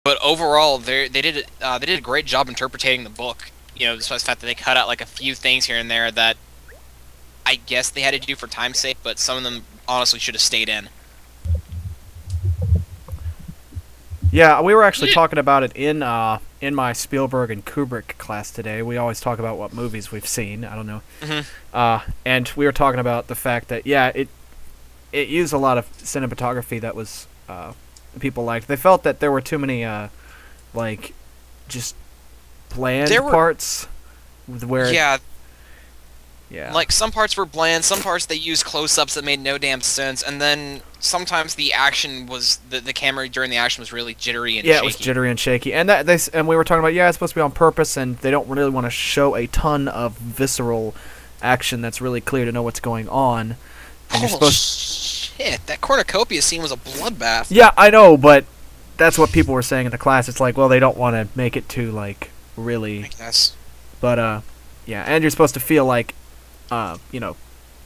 But overall, they did a great job interpreting the book. You know, despite the fact that they cut out like a few things here and there that I guess they had to do for time's sake, but some of them honestly should have stayed in. Yeah, we were actually talking about it in my Spielberg and Kubrick class today. We always talk about what movies we've seen. I don't know. And we were talking about the fact that it used a lot of cinematography that was people liked. They felt that there were too many like just bland parts where yeah. Like, some parts were bland, some parts they used close-ups that made no damn sense, and then sometimes the action was... The camera during the action was really jittery and shaky. Yeah, it was jittery and shaky. And and we were talking about, it's supposed to be on purpose, and they don't really want to show a ton of visceral action that's really clear to know what's going on. And Shit, that cornucopia scene was a bloodbath. Yeah, I know, but that's what people were saying in the class. It's like, well, they don't want to make it too, like, really... I guess. But, yeah, and you're supposed to feel like...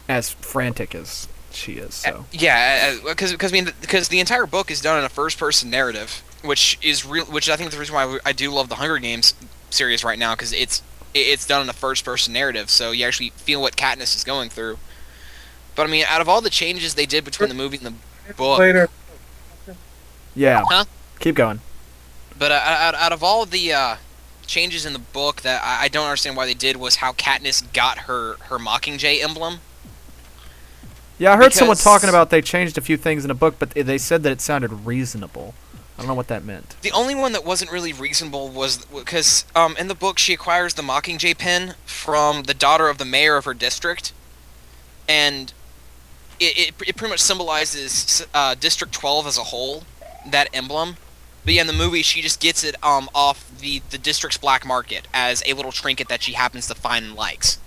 as frantic as she is. So yeah, because the entire book is done in a first-person narrative, which I think is the reason why I do love the Hunger Games series right now, because it's done in a first-person narrative, so you actually feel what Katniss is going through. But I mean, out of all the changes they did between the movie and the book, yeah, keep going. But out of all the changes in the book that I don't understand why they did was how Katniss got her Mockingjay emblem. Yeah, I heard someone talking about they changed a few things in the book, but they said that it sounded reasonable. I don't know what that meant. The only one that wasn't really reasonable was because in the book she acquires the Mockingjay pin from the daughter of the mayor of her district, and it pretty much symbolizes District 12 as a whole, that emblem. But yeah, in the movie, she just gets it off the district's black market as a little trinket that she happens to find and likes.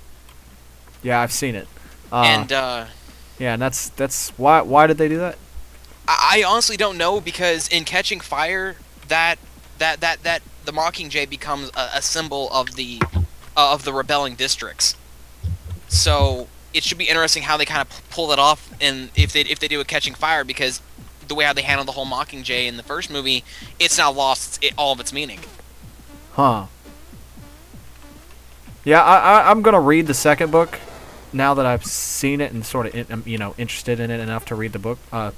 Yeah, I've seen it. Yeah, and that's why did they do that? I honestly don't know, because in Catching Fire, that the Mockingjay becomes a symbol of the rebelling districts. So it should be interesting how they kind of pull that off, and if they do a Catching Fire, because the way how they handled the whole Mockingjay in the first movie, it's now lost all of its meaning. Huh. Yeah, I'm gonna read the second book now that I've seen it and sort of interested in it enough to read the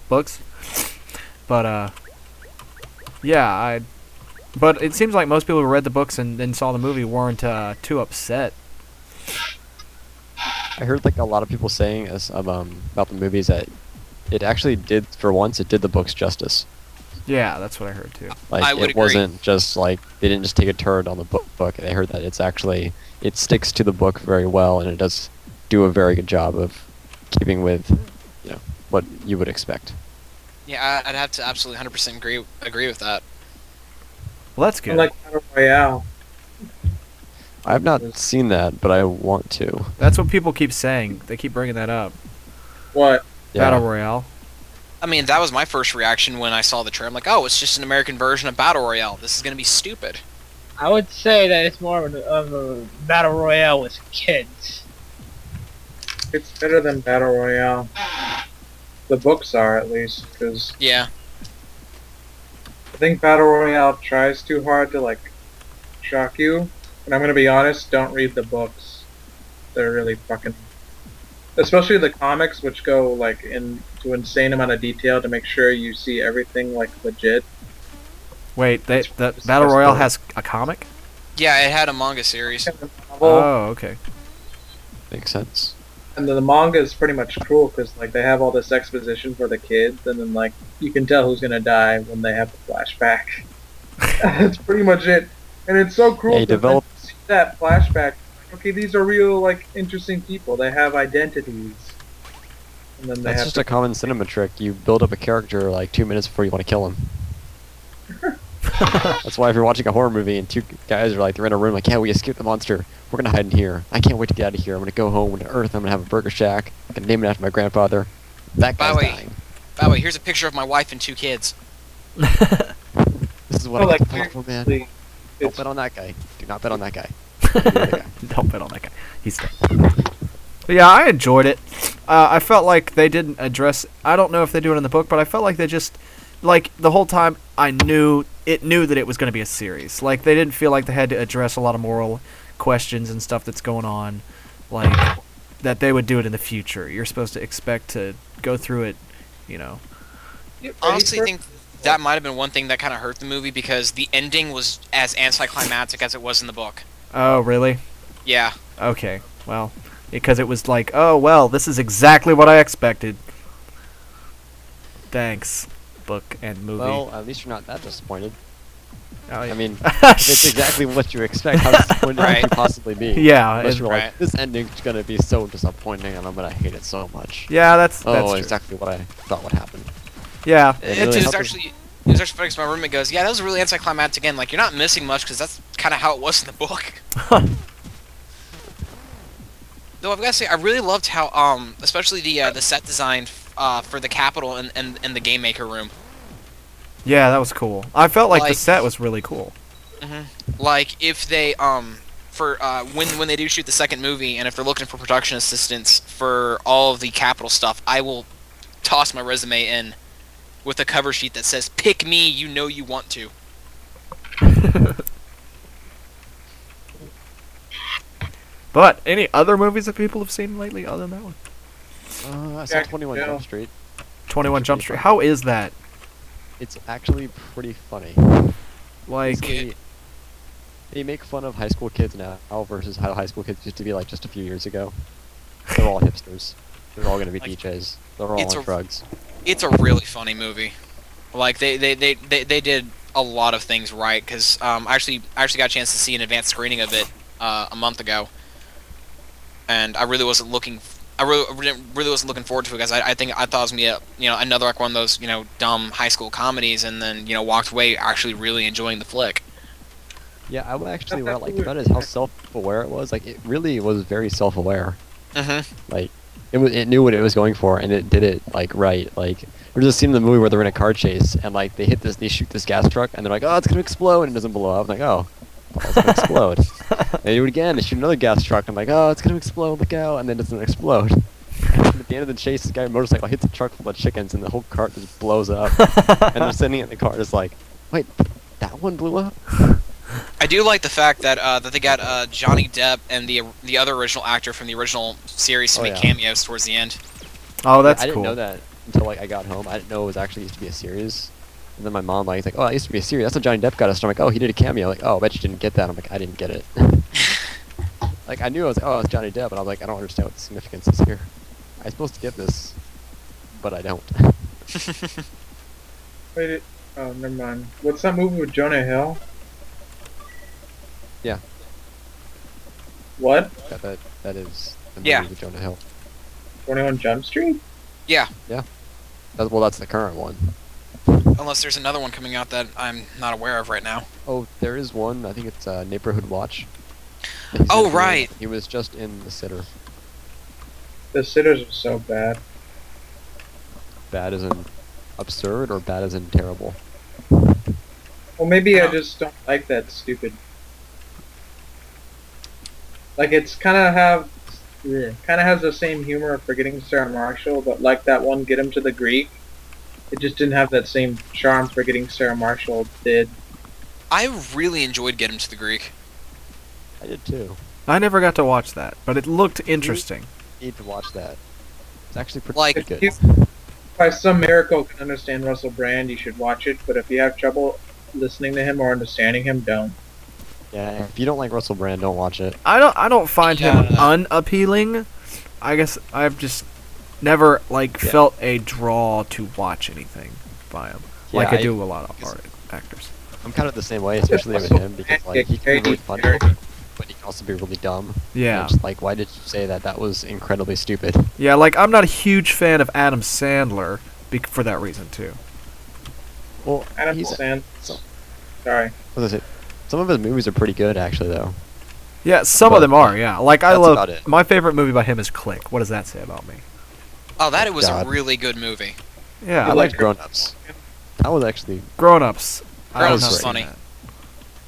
books. But yeah, but it seems like most people who read the books and then saw the movie weren't too upset. I heard like a lot of people saying about the movies that it actually did, for once, it did the books justice. Yeah, that's what I heard too. Like, it wasn't just like, they didn't just take a turn on the book. They heard that it's actually, it sticks to the book very well, and it does do a very good job of keeping with, what you would expect. Yeah, I'd have to absolutely 100% agree with that. Well, that's good. I like Battle Royale. I have not seen that, but I want to. That's what people keep saying. They keep bringing that up. What? Yeah. Battle Royale. I mean, that was my first reaction when I saw the trailer. I'm like, oh, it's just an American version of Battle Royale. This is going to be stupid. I would say that it's more of a Battle Royale with kids. It's better than Battle Royale. The books are, at least, because... Yeah. I think Battle Royale tries too hard to, like, shock you. And I'm going to be honest, don't read the books. They're really fucking... Especially the comics, which go, like, into insane amount of detail to make sure you see everything, like, legit. Wait, the Battle Royale has a comic? Yeah, it had a manga series. Oh, okay. Makes sense. And the manga is pretty much cruel, because, like, they have all this exposition for the kids, and then, like, you can tell who's going to die when they have the flashback. That's pretty much it. And it's so cruel to see that flashback. Okay, these are real, like, interesting people. They have identities. And then That's just a common cinema trick. You build up a character, like, 2 minutes before you want to kill him. That's why if you're watching a horror movie and two guys are, like, they're in a room, like, yeah, we escaped the monster. We're gonna hide in here. I can't wait to get out of here. I'm gonna go home to Earth. I'm gonna have a burger shack. I'm gonna name it after my grandfather. That guy's dying. By the way, here's a picture of my wife and 2 kids. This is what I like for, man. Don't It's bet on that guy. Do not bet on that guy. Don't bet on that guy. He's dead. But yeah, I enjoyed it. I felt like they didn't address... I don't know if they do it in the book, but I felt like they just... Like, the whole time, I knew it knew that it was going to be a series. Like, they didn't feel like they had to address a lot of moral questions and stuff that's going on, like, that they would do it in the future. You're supposed to expect to go through it, you know. Honestly, I think that might have been one thing that kind of hurt the movie, because the ending was as anticlimactic as it was in the book. Oh, really? Yeah. Okay, well, because it was like, oh, well, this is exactly what I expected. Thanks, book and movie. Well, at least you're not that disappointed. Oh, yeah. I mean, it's exactly what you expect. How disappointed could you possibly be? Yeah, Unless you're right. like, this ending's gonna be so disappointing, and I'm gonna hate it so much. Yeah, that's Oh, true. exactly what I thought would happen. Yeah. It It really was helped actually funny because my roommate goes, "Yeah, that was really anticlimactic again. Like, you're not missing much because that's kind of how it was in the book." Though I've got to say, I really loved how, especially the set design for the Capitol and the Game Maker room. Yeah, that was cool. I felt like the Like- set was really cool. Like, if they when they do shoot the second movie, and if they're looking for production assistance for all of the Capitol stuff, I will toss my resume in with a cover sheet that says, "Pick me, you know you want to." But any other movies that people have seen lately other than that one? I saw Yeah, 21 yeah. Jump Street. 21 Jump Street. How is that? It's actually pretty funny. Like, Basically, They make fun of high school kids now versus how high school kids used to be like just a few years ago. They're all hipsters. They're all gonna be Like, DJs. They're all it's on a- drugs. it's a really funny movie. Like, they did a lot of things right, because I actually got a chance to see an advanced screening of it a month ago, and I really wasn't looking. I really wasn't looking forward to it, because I thought it was gonna be another like one of those dumb high school comedies, and then walked away actually really enjoying the flick. Yeah, I would actually what I liked about it is how self-aware it was. Like it really was very self-aware. Like it knew what it was going for, and it did it like right. Like there's a scene in the movie where they're in a car chase, and like they shoot this gas truck, and they're like, oh, it's gonna explode, and it doesn't blow up. I'm like, oh, it's gonna explode. They do it again. They shoot another gas truck. I'm like, oh, it's gonna explode. Look out! And then it doesn't explode. And at the end of the chase, this guy on a motorcycle hits a truck full of chickens, and the whole cart just blows up. And they're sitting in the car, just like, wait, that one blew up. I do like the fact that that they got Johnny Depp and the other original actor from the original series to Oh, make yeah. cameos towards the end. oh, that's I didn't cool. know that until like I got home. I didn't know it was actually used to be a series. And then my mom like, oh, that used to be a series. That's what Johnny Depp got us. I'm like, oh, he did a cameo. Like, oh, I bet you didn't get that. I'm like, I didn't get it. Like, I knew I was like, oh, it's Johnny Depp, and I was like, I don't understand what the significance is here. I'm supposed to get this, but I don't. Wait, oh, never mind. What's that movie with Jonah Hill? Yeah. What? That is the Yeah. movie with Jonah Hill. 21 Jump Street? That's the current one. Unless there's another one coming out that I'm not aware of right now. Oh, there is one. I think it's Neighborhood Watch. that he's Oh, in. right. He was just in The Sitter. The Sitters was so bad. Bad as in absurd, or bad as in terrible? Well, maybe I Huh. just don't like that stupid. Like it's kind of has the same humor of Forgetting Sarah Marshall, but like that one Get Him to the Greek, it just didn't have that same charm Forgetting Sarah Marshall did. I really enjoyed Get Him to the Greek. I did too. I never got to watch that, but it looked interesting. Need to watch that. It's actually pretty Like- good. If you, by some miracle, can understand Russell Brand, you should watch it. But if you have trouble listening to him or understanding him, don't. Yeah, if you don't like Russell Brand, don't watch it. I don't find him Yeah. unappealing. I guess I've just never Yeah. felt a draw to watch anything by him, Yeah, like I I- do a lot of art actors. I'm kind of the same way, especially with him, because like he can be really funny, but he can also be really dumb. Yeah, And it's like, why did you say that? That was incredibly stupid. yeah. Like I'm not a huge fan of Adam Sandler for that reason too. Well, Adam he's. Sand. so- Sorry. What is it? Some of his movies are pretty good, actually, though. Yeah, some of But them are. Yeah, like I that's love. about it. My favorite movie by him is Click. What does that say about me? Oh, that it was God. a really good movie. Yeah, I I liked like Grown Ups. That was actually. Grown Ups. Grown Ups have is seen funny.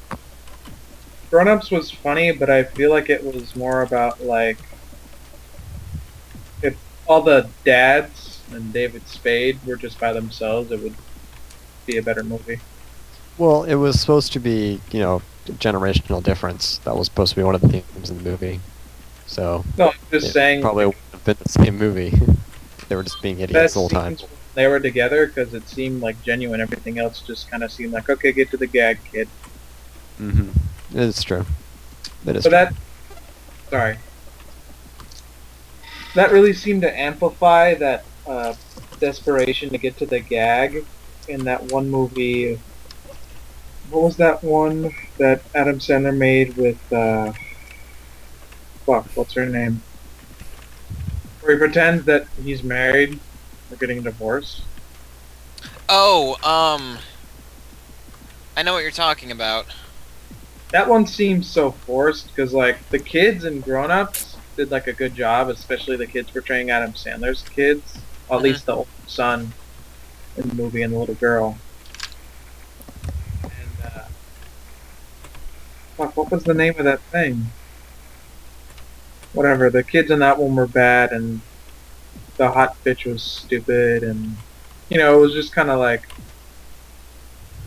that. Grown Ups was funny, but I feel like it was more about like if all the dads and David Spade were just by themselves, it would be a better movie. Well, it was supposed to be, generational difference. That was supposed to be one of the themes in the movie. So No, I'm just it saying probably wouldn't have been the same movie. They were just being that idiots the whole time. scenes when they were together because it seemed like genuine. Everything else just kind of seemed like, okay, get to the gag, kid. Mm-hmm. It's true. That is But true. sorry, that really seemed to amplify that desperation to get to the gag in that one movie. What was that one that Adam Sandler made with, what's her name? Where he pretends that he's married or getting divorced. Oh, I know what you're talking about. That one seems so forced because, like, the kids and grown-ups did, like, a good job, especially the kids portraying Adam Sandler's kids. Or at least the older son in the movie and the little girl. And, what was the name of that thing? Whatever, the kids in that one were bad and the hot bitch was stupid and, it was just kind of like,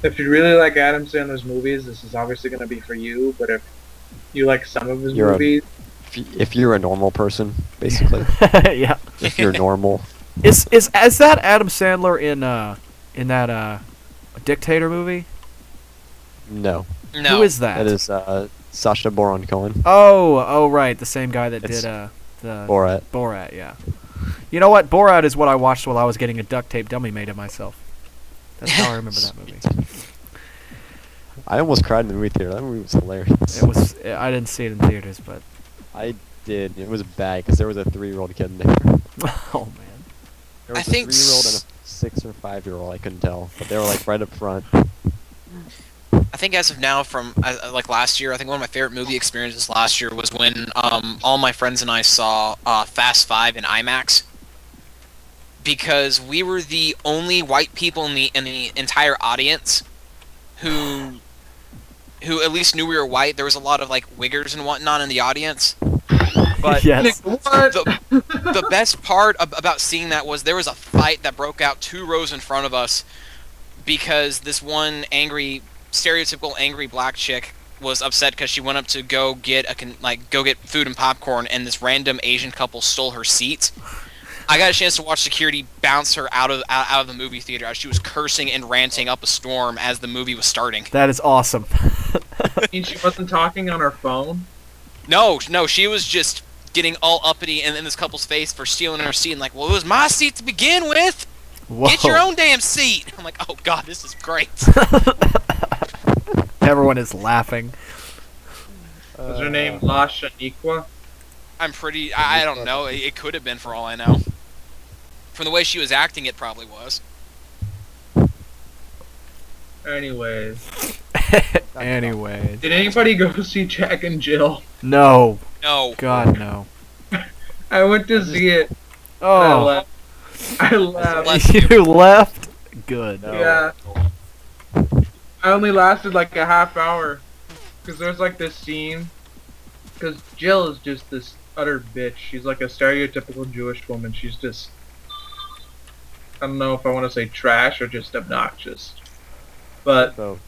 if you really like Adam Sandler's movies, this is obviously going to be for you, but if you like some of his movies... If you're a normal person, basically. Yeah. If you're normal. Is that Adam Sandler in that Dictator movie? No. No. Who is that? That is Sacha Baron Cohen. Oh, right, the same guy that It's did the Borat. Borat, yeah. You know what? Borat is what I watched while I was getting a duct tape dummy made of myself. That's how I remember that movie. I almost cried in the movie theater. That movie was hilarious. It was. I didn't see it in theaters, but I did. It was bad because there was a 3-year-old kid in there. oh man. There was I think a 3-year-old and a 6 or 5-year-old. I couldn't tell, but they were like right up front. I think as of now, from like last year, I think one of my favorite movie experiences last year was when all my friends and I saw Fast 5 in IMAX. Because we were the only white people in the entire audience who at least knew we were white. There was a lot of like wiggers and whatnot in the audience. But Yes. the best part about seeing that was there was a fight that broke out 2 rows in front of us because this one stereotypical angry black chick was upset because she went up to go get food and popcorn, and this random Asian couple stole her seat. I got a chance to watch security bounce her out of the movie theater as she was cursing and ranting up a storm as the movie was starting. That is awesome. I mean, she wasn't talking on her phone? No, she was just getting all uppity in this couple's face for stealing her seat and like, well, it was my seat to begin with. Whoa. Get your own damn seat. I'm like, oh god, this is great. Everyone is laughing. Was her name La Shaniqua? I don't know. It could have been for all I know. From the way she was acting, it probably was. Anyways. Anyway. Did anybody go see Jack and Jill? No. No. God, no. I went to see it. I Oh. left. I left. You left? Good. Yeah. I only lasted like a half hour. Because there's like this scene. Because Jill is just this utter bitch. She's like a stereotypical Jewish woman. She's just... I don't know if I want to say trash or just obnoxious. But So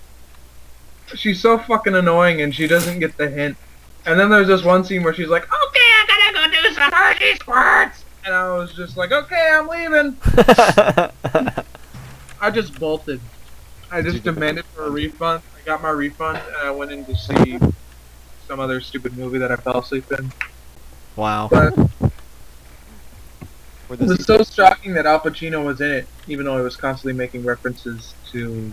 she's so fucking annoying and she doesn't get the hint. And then there's this one scene where she's like, okay, I gotta go do some Hershey squirts! And I was just like, okay, I'm leaving! I just bolted. I just demanded for a refund. I got my refund and I went in to see some other stupid movie that I fell asleep in. Wow. But for it this, was so shocking that Al Pacino was in it, even though he was constantly making references to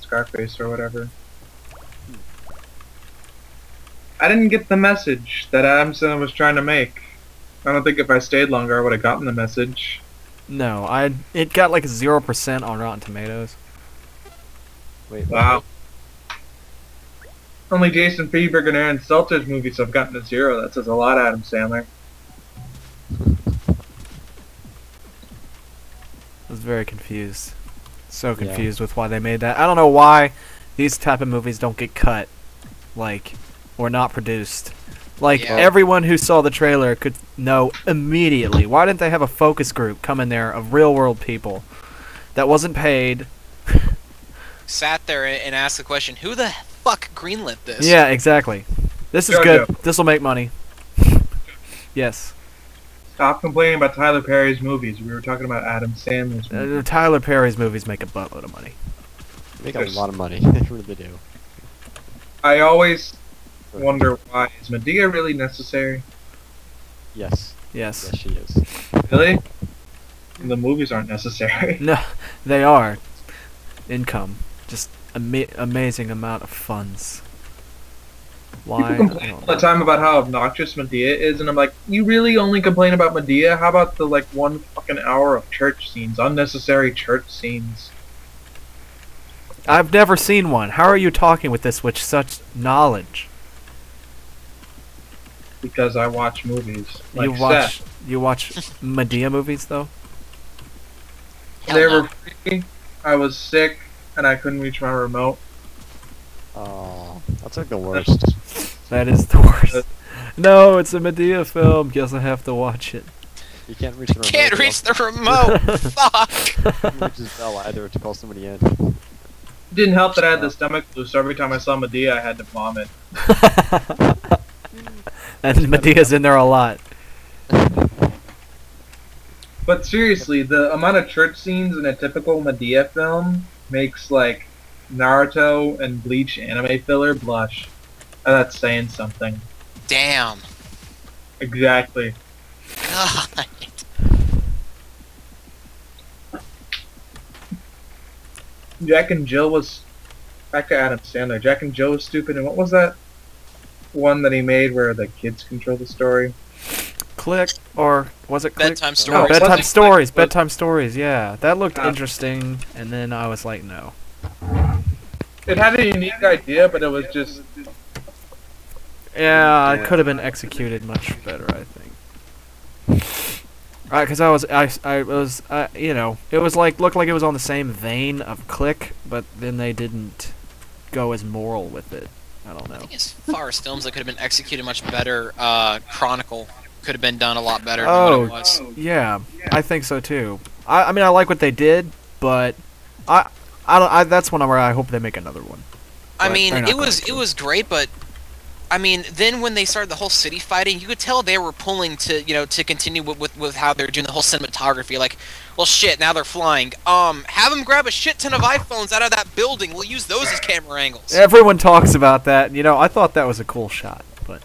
Scarface or whatever. I didn't get the message that Adam Sandler was trying to make. I don't think if I stayed longer I would have gotten the message. No, it got like 0% on Rotten Tomatoes. wait, Wow. Only Jason Friedberg and Aaron Seltzer's movies have gotten a 0. That says a lot, Adam Sandler. I was very confused. So confused with why they made that. I don't know why these type of movies don't get cut, like, or not produced. Like, Yeah. everyone who saw the trailer could know immediately. Why didn't they have a focus group come in there of real-world people that wasn't paid? sat there and asked the question, who the fuck greenlit this? Yeah, exactly. This is good. This will make money. Yes. Stop complaining about Tyler Perry's movies. We were talking about Adam Sandler's movies. Tyler Perry's movies make a buttload of money. They make a lot of money. They really do. I always wonder why. Is Medea really necessary? Yes. Yes. Yes, she is. Really? The movies aren't necessary. No, they are. Income. Just amazing amount of funds. Why? People complain all the time about how obnoxious Medea is, and I'm like, you really only complain about Medea? How about the, 1 fucking hour of church scenes? Unnecessary church scenes. I've never seen one. How are you talking with this with such knowledge? Because I watch movies. Like You watch Medea movies, though? They were free, I was sick, and I couldn't reach my remote. Oh, that's like the worst. That is the worst. No, it's a Medea film. Guess I have to watch it. You can't reach the remote. Can't reach the remote! Fuck! You can't reach his bell either to call somebody in. It didn't help that I had the stomach flu, so every time I saw Medea, I had to vomit. And Medea's in there a lot. But seriously, the amount of church scenes in a typical Medea film makes, Naruto and Bleach anime filler blush. And that's saying something. Damn. Exactly. God. Jack and Jill was... Back to Adam Sandler. Jack and Jill was stupid, and what was that one that he made where the kids control the story? Click, or was it Click? Bedtime No, Stories. Bedtime Stories. Bedtime Stories, yeah. That looked interesting, and then I was like, no. It had a unique idea, but it was just... Yeah, it could have been executed much better, I think. Because it was looked like it was on the same vein of Click, but then they didn't go as moral with it. I don't know. I think as far as films that could have been executed much better, Chronicle could have been done a lot better than what it was. Yeah, I think so too. I mean, I like what they did, but that's one where I hope they make another one. I mean, it was great, but I mean, then when they started the whole city fighting, you could tell they were pulling to to continue with how they're doing the whole cinematography. Like, well, shit, now they're flying. Have them grab a shit ton of iPhones out of that building. We'll use those as camera angles. Everyone talks about that. I thought that was a cool shot, but.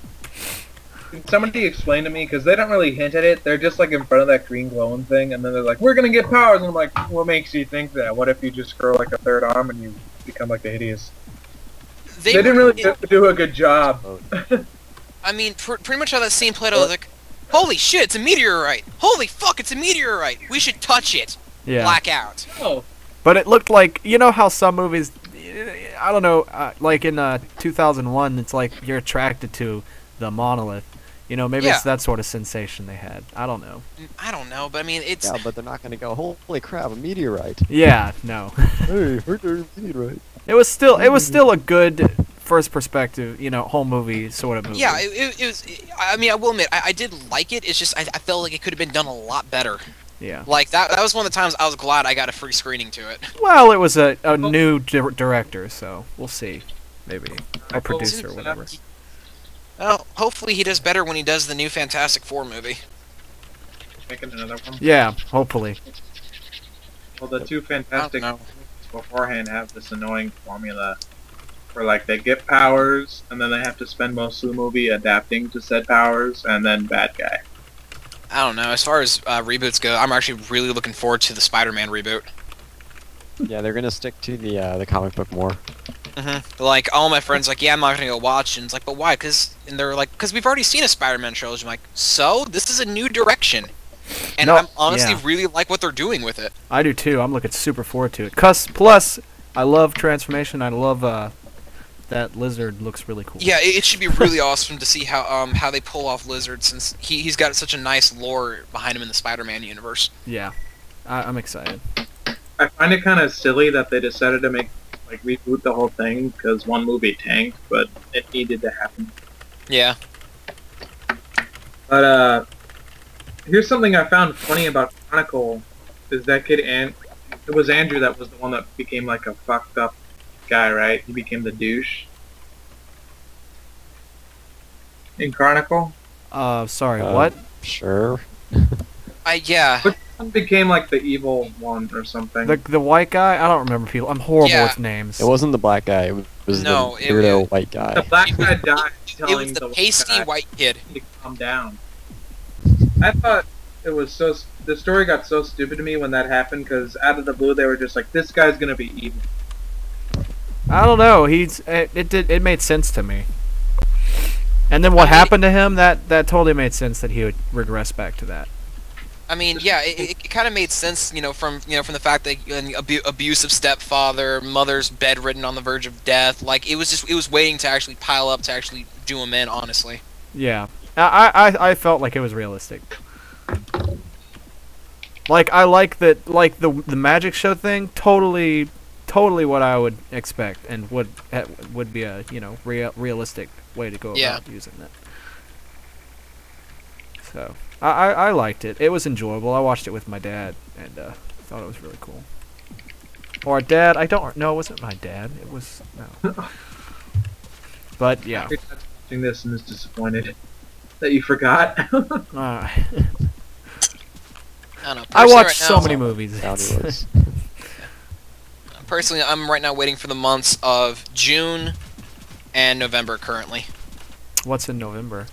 Can somebody explain to me, because they don't really hint at it, they're just in front of that green glowing thing, and then they're like, we're gonna get powers, and I'm like, what makes you think that? What if you just grow a third arm and you become the hideous? They didn't really do a good job. I mean, pretty much how that scene played out, I was like, holy shit, it's a meteorite! Holy fuck, it's a meteorite! We should touch it! Yeah. Blackout. Oh. But it looked like, how some movies, I don't know, like in 2001, it's like you're attracted to the monolith. Maybe it's that sort of sensation they had. I don't know. I don't know, but I mean, it's... Yeah, but they're not going to go, holy crap, a meteorite. Yeah, no. Hey, heard there's a meteorite. It was still a good first perspective, home movie sort of movie. Yeah, it was... I mean, I will admit, I did like it. It's just, I felt like it could have been done a lot better. Yeah. Like, that was one of the times I was glad I got a free screening to it. Well, it was a new director, so we'll see. Maybe. A producer or whatever. Well, hopefully he does better when he does the new Fantastic Four movie. Making another one? Yeah, hopefully. Well, the two Fantastic movies beforehand have this annoying formula where, they get powers, and then they have to spend most of the movie adapting to said powers, and then bad guy. I don't know. As far as reboots go, I'm actually really looking forward to the Spider-Man reboot. Yeah, they're gonna stick to the comic book more. Like, all my friends yeah, I'm not gonna go watch, and it's like, but why? And they're like, because we've already seen a Spider-Man trilogy. I'm like, so? This is a new direction. And I'm honestly really like what they're doing with it. I do too. I'm looking super forward to it. Plus, I love Transformation. I love that Lizard looks really cool. Yeah, it should be really awesome to see how they pull off Lizard, since he's got such a nice lore behind him in the Spider-Man universe. Yeah, I'm excited. I find it kind of silly that they decided to reboot the whole thing, because one movie tanked, but it needed to happen. Yeah. But here's something I found funny about Chronicle, is that kid it was Andrew that was the one that became a fucked up guy, right? He became the douche in Chronicle. Sorry, what? Sure. Yeah. Which one became like the evil one or something? The white guy? I don't remember people. I'm horrible Yeah. with names. It wasn't the black guy. It was No, the weirdo white The guy. black guy died It telling was the white pasty guy white kid. to calm down. I thought it was so. The story got so stupid to me when that happened because out of the blue they were just like, "This guy's gonna be evil." I don't know. It made sense to me. And then what happened to him? That totally made sense that he would regress back to that. I mean, yeah, it kind of made sense, from the fact that an abusive stepfather, mother's bedridden on the verge of death. Like it was waiting to actually pile up to actually do him in. Honestly. Yeah, I felt like it was realistic. Like I like that, like the magic show thing. Totally what I would expect and would be a realistic way to go about using that. So I liked it. It was enjoyable. I watched it with my dad and thought it was really cool. Or dad? I don't know. It wasn't my dad. It was no. But yeah. You're watching this and is disappointed that you forgot. I don't know. I Personally, watched right so now, many movies. Personally, I'm right now waiting for the months of June and November currently. What's in November?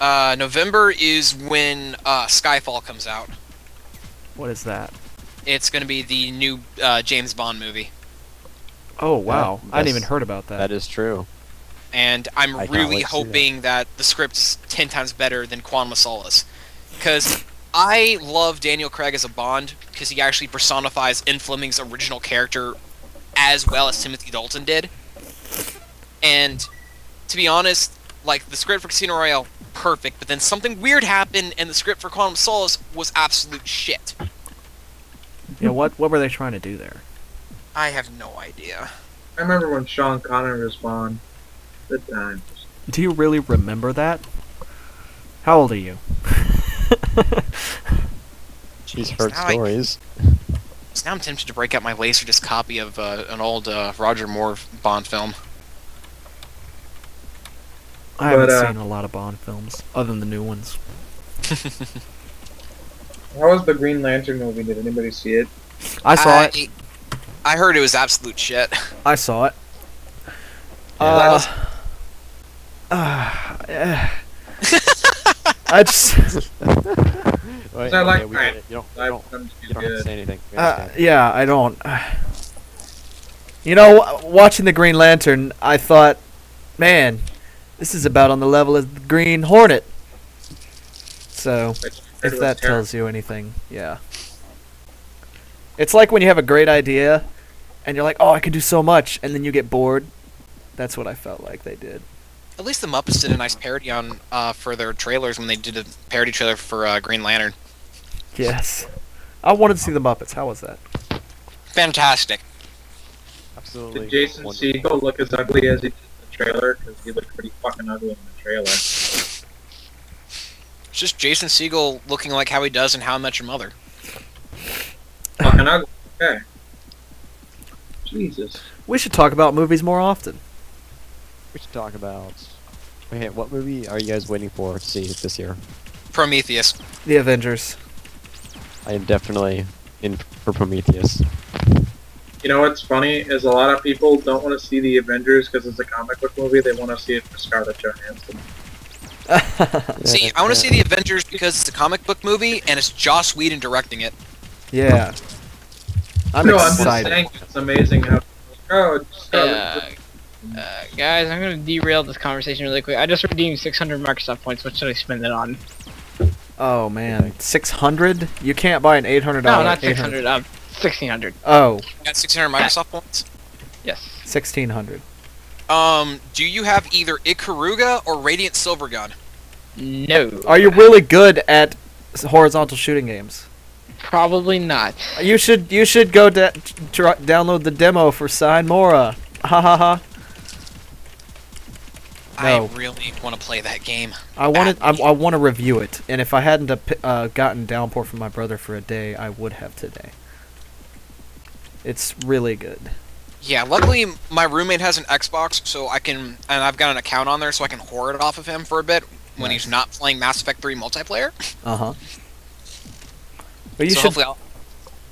November is when Skyfall comes out. What is that? It's going to be the new James Bond movie. Oh wow! I hadn't Yes, even heard about that. That is true. And I'm I can't really wait to see hoping that the script's 10 times better than Quantum of Solace. Because I love Daniel Craig as a Bond, because he actually personifies Ian Fleming's original character as well as Timothy Dalton did. And to be honest, like, the script for Casino Royale, perfect, but then something weird happened, and the script for Quantum of Solace was absolute shit. Yeah, what were they trying to do there? I have no idea. I remember when Sean Connery was Bond. Good times. Do you really remember that? How old are you? He's heard now stories. So now I'm tempted to break out my Laserdisc copy of an old Roger Moore Bond film. I haven't But, seen a lot of Bond films, other than the new ones. How was the Green Lantern movie? Did anybody see it? I saw it. I heard it was absolute shit. I saw it. I just... Wait, I like we Ryan. get it. You I don't thought it was have to good. say anything. We understand. yeah, I don't... You know, watching the Green Lantern, I thought, man, this is about on the level of the Green Hornet. So, if that tells you anything, yeah. It's like when you have a great idea, and you're like, oh, I can do so much, and then you get bored. That's what I felt like they did. At least the Muppets did a nice parody on for their trailers when they did a parody trailer for Green Lantern. Yes. I wanted to see the Muppets. How was that? Fantastic. Absolutely. Did Jason wonderful. Segel look as ugly as he did in the trailer? Because he looked pretty fucking ugly in the trailer. It's just Jason Segel looking like how he does in How I Met Your Mother. Fucking ugly. Okay. Jesus. We should talk about movies more often. We should talk about. Okay, what movie are you guys waiting for to see this year? Prometheus. The Avengers. I am definitely in for Prometheus. You know what's funny is a lot of people don't want to see the Avengers because it's a comic book movie. They want to see it for Scarlett Johansson. See, I want to see the Avengers because it's a comic book movie and it's Joss Whedon directing it. Yeah. I'm No, I'm just excited. saying it's amazing how. Oh, Scarlett. Guys, I'm gonna derail this conversation really quick. I just redeemed 600 Microsoft points. What should I spend it on? Oh man, 600? You can't buy an $800. No, not 600. 1600. Oh, Got 600 Microsoft points. Yes. 1600. Do you have either Ikaruga or Radiant Silvergun? No. Are you really good at horizontal shooting games? Probably not. You should go download the demo for Sign Mora. Ha ha ha. No. I really want to play that game. I want to review it, and if I hadn't gotten Downpour from my brother for a day, I would have today. It's really good. Yeah, luckily my roommate has an Xbox, so I can, and I've got an account on there, so I can hoard it off of him for a bit when he's not playing Mass Effect 3 multiplayer. Uh-huh. But you So should hopefully I'll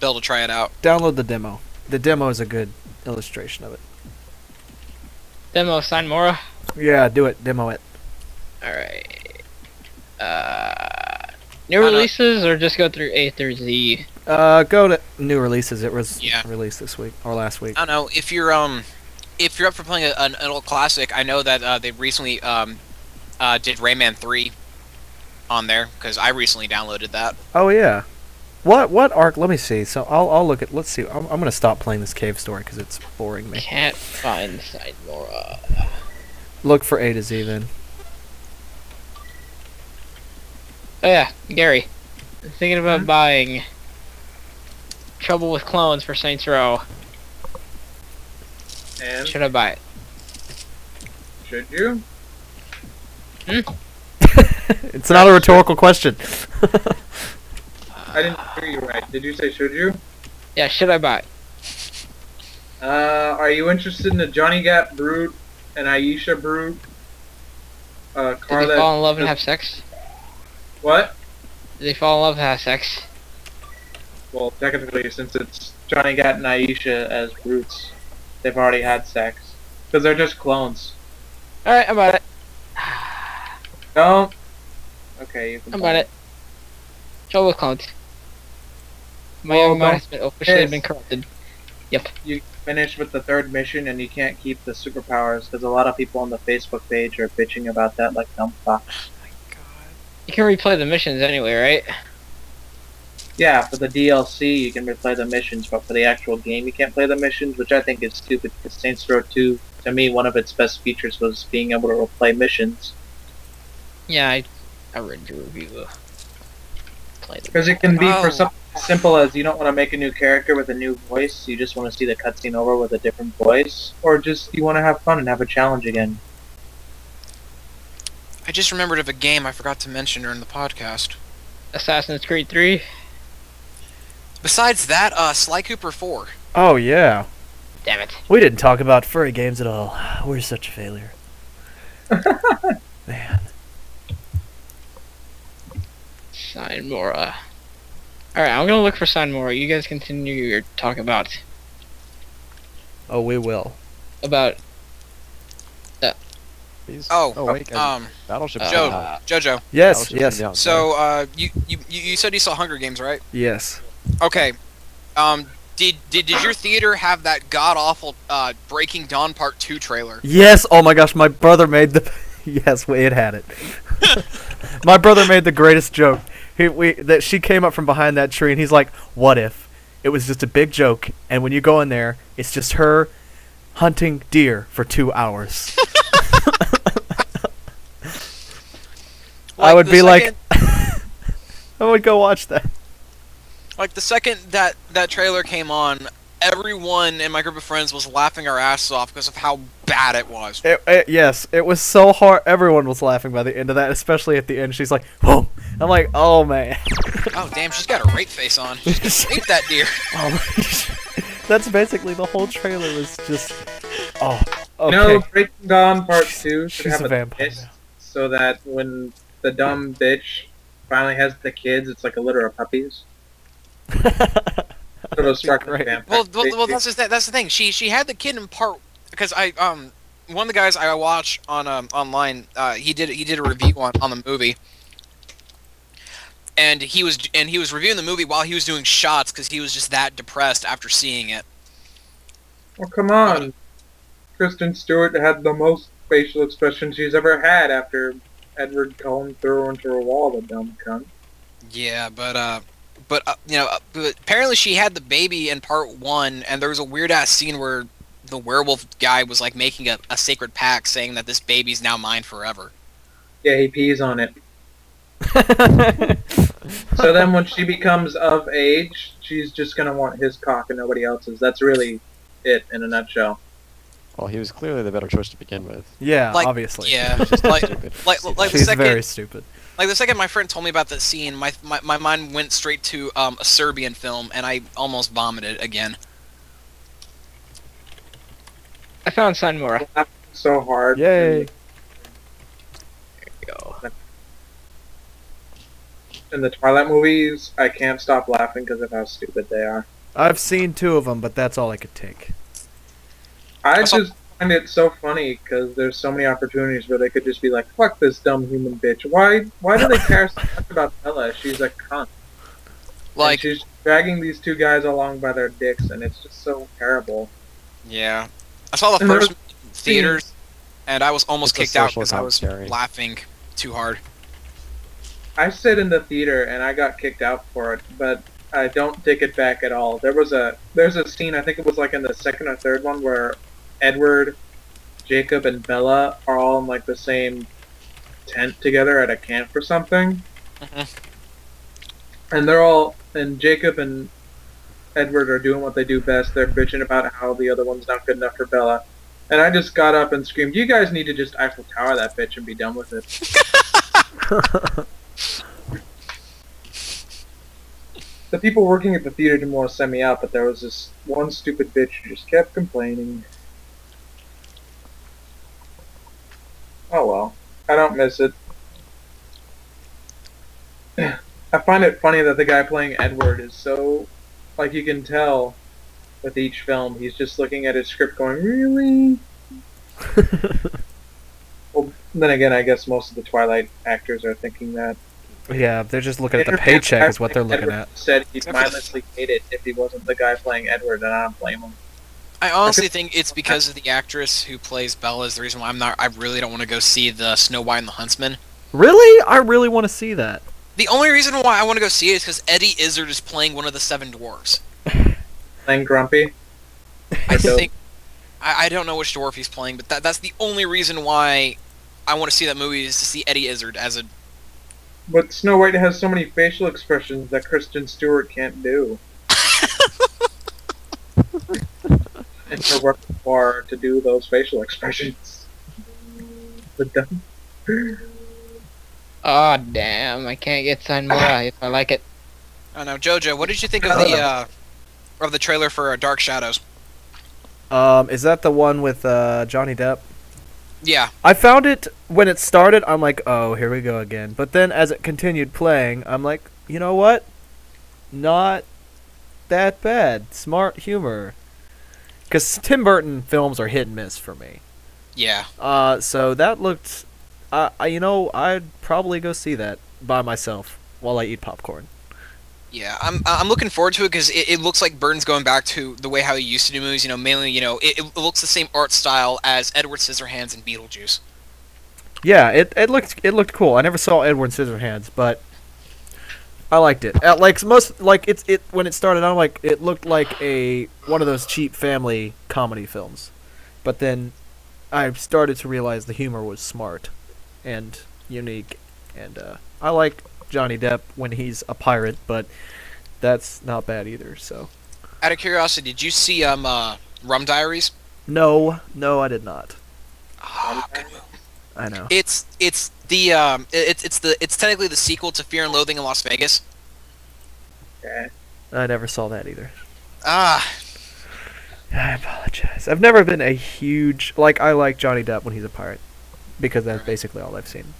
be able to try it out. download the demo. The demo is a good illustration of it. Demo sign Mora. Yeah, do it. Demo it. Alright. New releases or just go through A through Z? Go to new releases. It was Yeah. released this week or last week. I don't know if you're up for playing an old classic. I know that they recently did Rayman 3 on there because I recently downloaded that. Oh yeah. What arc? Let me see. So I'll look at. Let's see. I'm gonna stop playing this cave story because it's boring me. Can't find sign Mora. Look for A to Z then. Oh yeah, Gary. I'm thinking about buying Trouble with Clones for Saints Row. And Should I buy it? should you? It's not a rhetorical question. I didn't hear you right. Did you say should you? Yeah, should I buy it? Are you interested in the Johnny Gap Brute and Aisha Brute? Did Car they fall in love and have sex? What? Did they fall in love and have sex? Well, technically, since it's Johnny Gat and Aisha as brutes, they've already had sex. Because they're just clones. Alright, I'm about it. No? Okay, you can I'm buy about it. Trouble with Clones. My young mind has been officially been corrupted. Yep. You finish with the third mission and you can't keep the superpowers because a lot of people on the Facebook page are bitching about that like dumb fucks. You can replay the missions anyway, right? Yeah, for the DLC you can replay the missions, but for the actual game you can't play the missions, which I think is stupid because Saints Row 2, to me, one of its best features was being able to replay missions. Yeah, I read your review. Because it can be for something as simple as you don't want to make a new character with a new voice, you just want to see the cutscene over with a different voice, or just you want to have fun and have a challenge again. I just remembered of a game I forgot to mention during the podcast. Assassin's Creed 3. Besides that, Sly Cooper 4. Oh yeah. Damn it. We didn't talk about furry games at all. We're such a failure. Man. Sign Mora. Alright, I'm gonna look for Sign Mora. You guys continue your talk about Oh, we will. These? Oh, wait, Battleship. Jojo. Yes, Battleship yes, down. So, you said you saw Hunger Games, right? yes. Okay. Did your theater have that god awful Breaking Dawn Part 2 trailer? Yes. Oh my gosh, my brother made the. Yes, it had it. My brother made the greatest joke. That she came up from behind that tree, and he's like, "What if it was just a big joke, and when you go in there, it's just her hunting deer for 2 hours?" I would be like, I would go watch that. Like the second that trailer came on, everyone in my group of friends was laughing our asses off because of how bad it was. Yes, it was so hard. Everyone was laughing by the end of that, especially at the end. She's like, "Whoa!" I'm like, "Oh man." Oh damn, she's got a rape face on. She's gonna rape that deer. That's basically the whole trailer was just. Oh, okay. No, Breaking Dawn Part 2 should She's have a a vampire twist so that when the dumb bitch finally has the kids, it's like a litter of puppies. Sort of struck Great. vampire. Well, that's the thing. She had the kid in part because one of the guys I watch on online he did a review on the movie. And he was reviewing the movie while he was doing shots because he was just that depressed after seeing it. Well, come on. Kristen Stewart had the most facial expression she's ever had after Edward Cullen threw her into a wall, the dumb cunt. Yeah, but apparently she had the baby in part 1, and there was a weird ass scene where the werewolf guy was like making a sacred pact saying that this baby's now mine forever. Yeah, he pees on it. So then when she becomes of age, she's just gonna want his cock and nobody else's. That's really it in a nutshell. Well, he was clearly the better choice to begin with. Yeah, Like, obviously. Yeah, Stupid. like the She's second very stupid. like the second my friend told me about that scene, my mind went straight to a Serbian film, and I almost vomited again. I found Sunmura. Laughing so hard. Yay! Go. In the Twilight movies, I can't stop laughing because of how stupid they are. I've seen 2 of them, but that's all I could take. I just find it so funny because there's so many opportunities where they could just be like, "Fuck this dumb human bitch." Why do they care so much about Bella? She's a cunt. Like, And she's dragging these 2 guys along by their dicks, and it's just so terrible. yeah. I saw the And first there's in theaters, and I was almost It's a kicked out social because I was commentary. laughing too hard. I sit in the theater and I got kicked out for it, but I don't take it back at all. There's a scene, I think it was like in the second or third one, where Edward, Jacob, and Bella are all in like the same tent together at a camp or something. And Jacob and Edward are doing what they do best. They're bitching about how the other one's not good enough for Bella. And I just got up and screamed, "You guys need to just Eiffel Tower that bitch and be done with it." The people working at the theater didn't want to send me out, but there was this one stupid bitch who just kept complaining. Oh well. I don't miss it. I find it funny that the guy playing Edward is so... Like, you can tell with each film, he's just looking at his script going, "Really?" Well, then again, I guess most of the Twilight actors are thinking that. Yeah, they're just looking at the paycheck is what they're looking Edward at. said he'd mindlessly hate it if he wasn't the guy playing Edward, and I don't blame him. I honestly think it's because of the actress who plays Bella is the reason why I really don't want to go see the Snow White and the Huntsman. Really? I really want to see that. The only reason why I want to go see it is because Eddie Izzard is playing one of the 7 dwarves. Playing Grumpy? I think I don't know which dwarf he's playing, but that's the only reason why I want to see that movie is to see Eddie Izzard as a... But Snow White has so many facial expressions that Kristen Stewart can't do. It's her repertoire to do those facial expressions. But dumb. Oh damn! I can't get Sunmura if I like it. I don't know, Jojo, what did you think of the trailer for Dark Shadows? Is that the one with Johnny Depp? Yeah. I found it when it started. I'm like, oh, here we go again. But then as it continued playing, I'm like, you know what? Not that bad. Smart humor. Because Tim Burton films are hit and miss for me. Yeah. So that looked. I'd probably go see that by myself while I eat popcorn. Yeah, I'm looking forward to it because it looks like Burton's going back to the way how he used to do movies. You know, mainly, it looks the same art style as Edward Scissorhands and Beetlejuice. Yeah, it looked cool. I never saw Edward Scissorhands, but I liked it. When it started, I'm like, it looked like one of those cheap family comedy films. But then I started to realize the humor was smart and unique, and I like Johnny Depp when he's a pirate, but that's not bad either. So, Out of curiosity, did you see Rum Diaries? no, I did not. Ah, good movie. I know. It's technically the sequel to Fear and Loathing in Las Vegas. Okay. I never saw that either. Ah, I apologize. I've never been a huge I like Johnny Depp when he's a pirate, because that's basically all I've seen.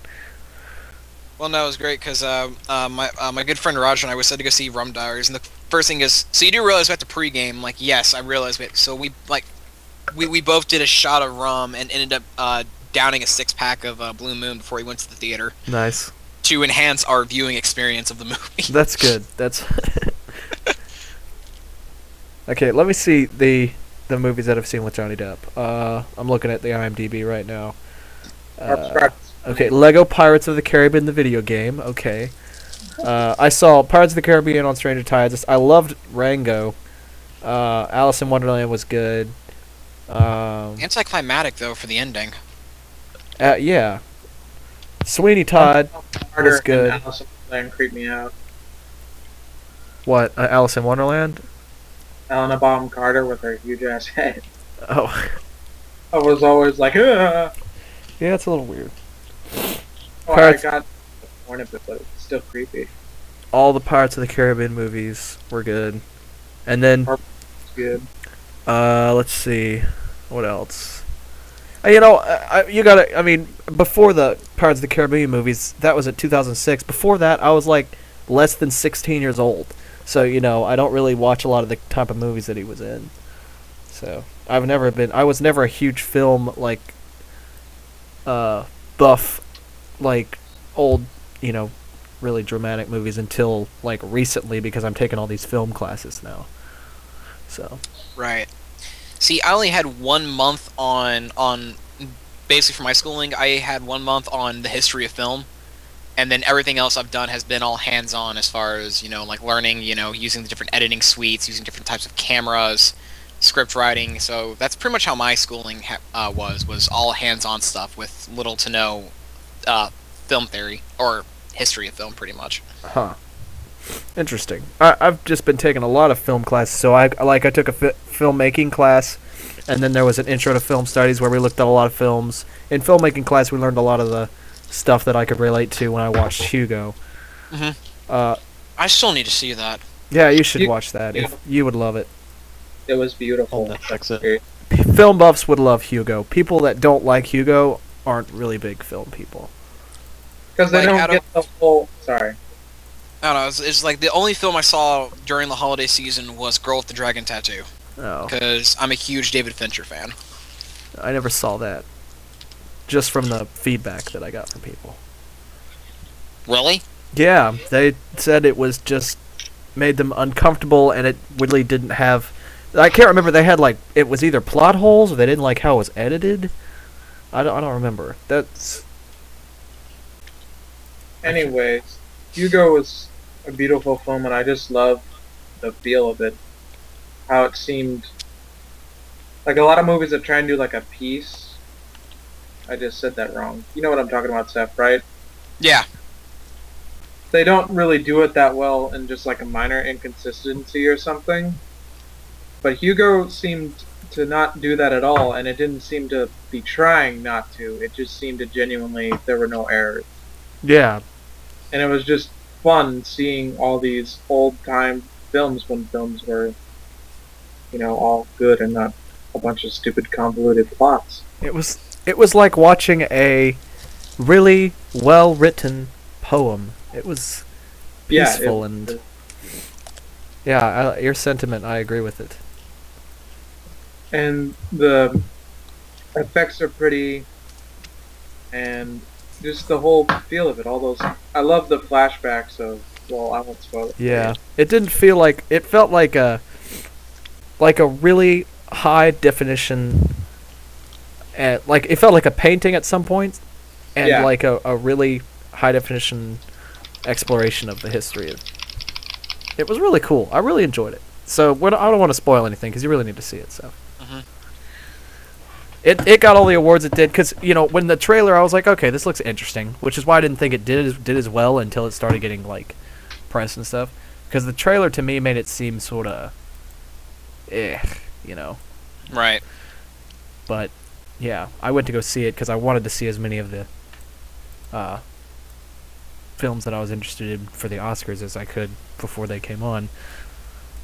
well, no, it was great because my good friend Roger and I was said to go see Rum Diaries, and the first thing is, so you do realize we have to pregame? I'm like, yes, I realize. So we both did a shot of rum and ended up downing a 6-pack of Blue Moon before we went to the theater Nice. to enhance our viewing experience of the movie. That's good. That's okay. Let me see the movies that I've seen with Johnny Depp. I'm looking at the IMDb right now. Okay, Lego Pirates of the Caribbean, the video game. Okay. I saw Pirates of the Caribbean on Stranger Tides. I loved Rango. Alice in Wonderland was good. Anticlimactic though for the ending. Yeah. Sweeney Todd was good. And Alice in Wonderland creeped me out. What? Alice in Wonderland? Helena Bonham Carter with her huge ass head. Oh. I was always like, ugh. Yeah, it's a little weird. Oh, Pirates- I got the point of it, but it's still creepy. All the Pirates of the Caribbean movies were good. And then It's good. let's see. What else? You know, you gotta. I mean, before the Pirates of the Caribbean movies, that was in 2006. Before that, I was like less than 16 years old. So you know, I don't really watch a lot of the type of movies that he was in. So I was never a huge film like buff, like old, you know, really dramatic movies until like recently because I'm taking all these film classes now. So. Right. See, I only had 1 month on basically for my schooling. I had 1 month on the history of film, and then everything else I've done has been all hands-on as far as, you know, like learning, you know, using the different editing suites, using different types of cameras, script writing. So that's pretty much how my schooling was all hands-on stuff with little to no film theory or history of film, pretty much. Huh. Interesting. I've just been taking a lot of film classes. So I took a filmmaking class, and then there was an intro to film studies where we looked at a lot of films. In filmmaking class, we learned a lot of the stuff that I could relate to when I watched Hugo. I still need to see that. Yeah, you should watch that. You would love it. It was beautiful. That's it. Film buffs would love Hugo. People that don't like Hugo aren't really big film people. Because they don't get the whole... Sorry. I don't know, it's like the only film I saw during the holiday season was Girl with the Dragon Tattoo. Oh. Because I'm a huge David Fincher fan. I never saw that. Just from the feedback that I got from people. Really? Yeah, they said it was just made them uncomfortable, and it really didn't have... I can't remember, they had like... It was either plot holes, or they didn't like how it was edited. I don't remember. That's... Anyways, Hugo was a beautiful film, and I just love the feel of it. How it seemed like a lot of movies that try and do like a piece. I just said that wrong. You know what I'm talking about, Seth, right? Yeah. They don't really do it that well in just like a minor inconsistency or something. But Hugo seemed to not do that at all, and it didn't seem to be trying not to. It just seemed to genuinely, there were no errors. Yeah. And it was just fun seeing all these old-time films when films were, you know, all good and not a bunch of stupid convoluted plots. It was like watching a really well-written poem. It was peaceful and... Yeah, your sentiment, I agree with it. And the effects are pretty, and just the whole feel of it, all those... I love the flashbacks of... Well, I won't spoil it. Yeah. It didn't feel like... It felt like a really high definition... like, it felt like a painting at some point, and like a really high definition exploration of the history of... It was really cool. I really enjoyed it. So, I don't want to spoil anything, because you really need to see it, so... It got all the awards it did, because, you know, when the trailer, I was like, okay, this looks interesting, which is why I didn't think it did as well until it started getting, like, press and stuff. Because the trailer, to me, made it seem sort of... you know. Right. But, yeah, I went to go see it because I wanted to see as many of the films that I was interested in for the Oscars as I could before they came on.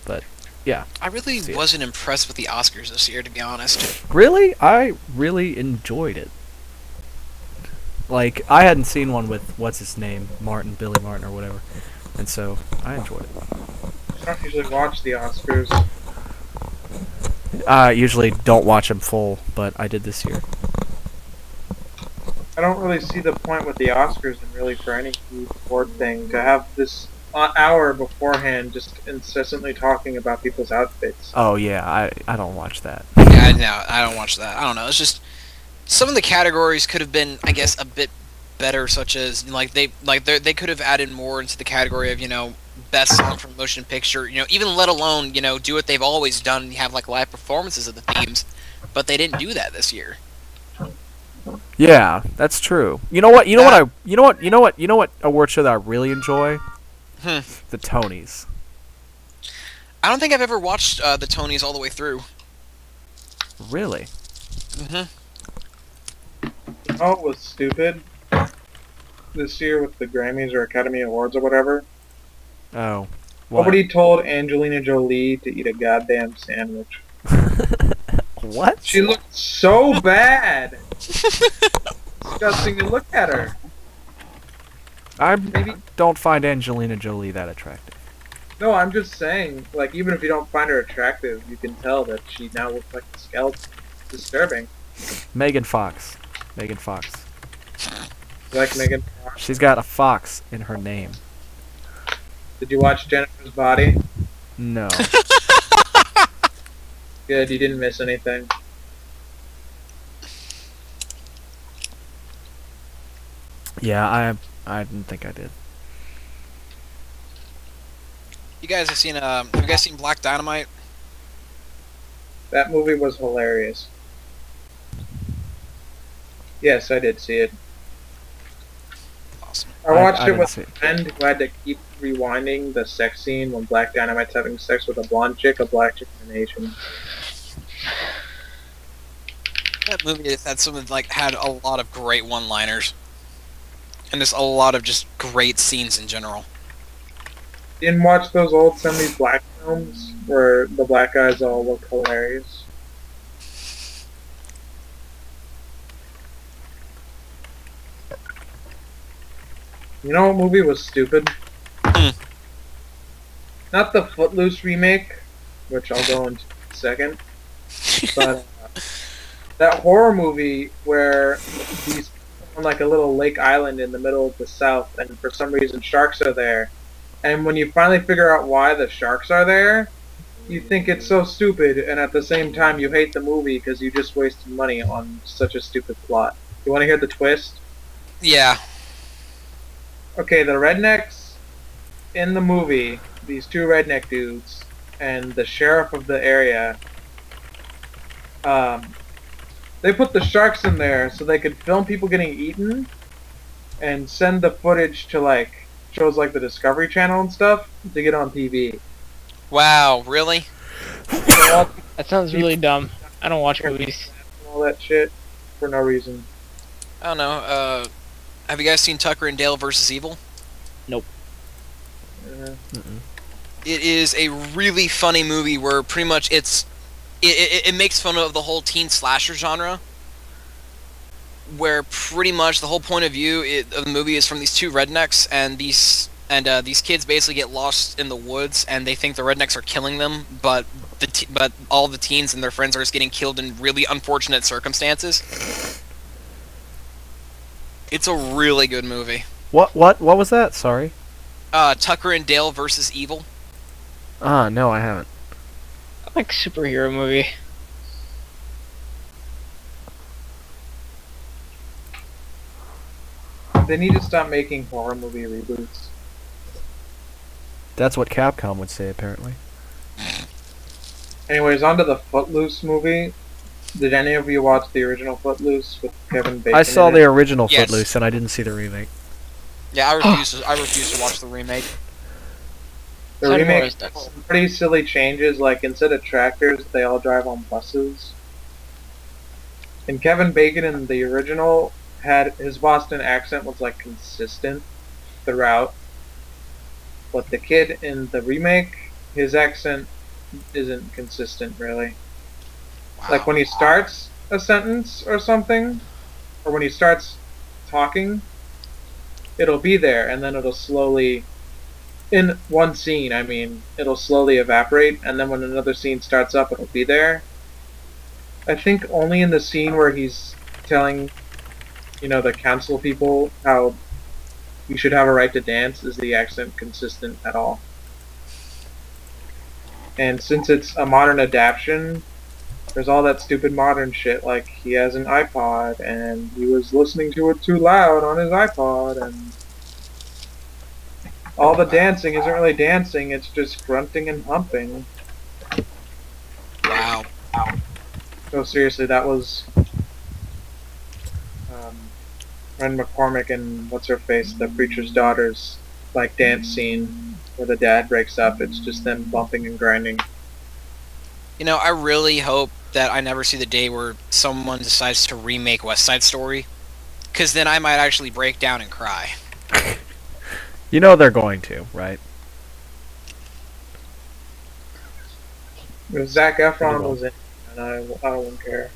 But... yeah. I really wasn't impressed with the Oscars this year, to be honest. Really? I really enjoyed it. Like, I hadn't seen one with, what's his name? Billy Martin or whatever. And so, I enjoyed it. I don't usually watch the Oscars. I usually don't watch them full, but I did this year. I don't really see the point with the Oscars and really for any huge award thing to have this hour beforehand just incessantly talking about people's outfits. Oh yeah, I don't watch that. Yeah, no, I don't watch that. I don't know. It's just some of the categories could have been, I guess, a bit better, such as like they could have added more into the category of, you know, best song from motion picture. You know, even let alone, you know, do what they've always done and have like live performances of the themes, but they didn't do that this year. Yeah, that's true. You know what? You know what award show that I really enjoy? The Tonys. I don't think I've ever watched the Tonys all the way through. Really? You know what was stupid this year with the Grammys or Academy Awards or whatever? Oh. What? Nobody told Angelina Jolie to eat a goddamn sandwich. What? She looked so bad. Disgusting to look at her. I Maybe. don't find Angelina Jolie that attractive. No, I'm just saying, like, even if you don't find her attractive, you can tell that she now looks like a skeleton. Disturbing. Megan Fox. Megan Fox. You like Megan Fox? She's got a fox in her name. Did you watch Jennifer's Body? No. Good, you didn't miss anything. Yeah, I didn't think I did. You guys have you guys seen Black Dynamite? That movie was hilarious. Yes, I did see it. Awesome. I watched it didn't with see a it. friend who had to keep rewinding the sex scene when Black Dynamite's having sex with a blonde chick, a black chick, and an Asian. That movie had a lot of great one-liners, and just a lot of just great scenes in general. You didn't watch those old 70s black films where the black guys all look hilarious? You know what movie was stupid? Not the Footloose remake, which I'll go into in a second, but that horror movie where these on like a little lake island in the middle of the South, and for some reason sharks are there. And when you finally figure out why the sharks are there, you think it's so stupid, and at the same time you hate the movie because you just wasted money on such a stupid plot. You want to hear the twist? Yeah. Okay, the rednecks in the movie, these two redneck dudes, and the sheriff of the area, they put the sharks in there so they could film people getting eaten and send the footage to like shows like the Discovery Channel and stuff to get on TV. Wow, really? That sounds really dumb. I don't watch movies. And all that shit for no reason. I don't know. Have you guys seen Tucker and Dale versus Evil? Nope. It is a really funny movie where pretty much it makes fun of the whole teen slasher genre, where pretty much the whole point of view of the movie is from these two rednecks, and these kids basically get lost in the woods, and they think the rednecks are killing them, but all the teens and their friends are just getting killed in really unfortunate circumstances. It's a really good movie. What was that? Sorry. Tucker and Dale versus Evil. No, I haven't. I like superhero movie. They need to stop making horror movie reboots. That's what Capcom would say, apparently. Anyways, on to the Footloose movie. Did any of you watch the original Footloose with Kevin Bacon? I saw in the it? original Yes. Footloose, and I didn't see the remake. Yeah, I refuse to watch the remake. The Sounded more remake aesthetics. some pretty silly changes, like instead of tractors, they all drive on buses. And Kevin Bacon in the original had his Boston accent was like consistent throughout. But the kid in the remake, his accent isn't consistent really. Like when he starts a sentence or something, or when he starts talking, it'll be there and then it'll slowly, in one scene, I mean, it'll slowly evaporate, and then when another scene starts up, it'll be there. I think only in the scene where he's telling, the council people how you should have a right to dance is the accent consistent at all. And since it's a modern adaptation, there's all that stupid modern shit, like he has an iPod and he was listening to it too loud on his iPod, and all the dancing isn't really dancing, it's just grunting and humping. Wow. No, seriously, that was Ren McCormick and what's-her-face, the preacher's daughter's like dance scene where the dad breaks up. It's just them bumping and grinding. I really hope that I never see the day where someone decides to remake West Side Story, because then I might actually break down and cry. You know they're going to, right? If Zac Efron was in it, I won't care.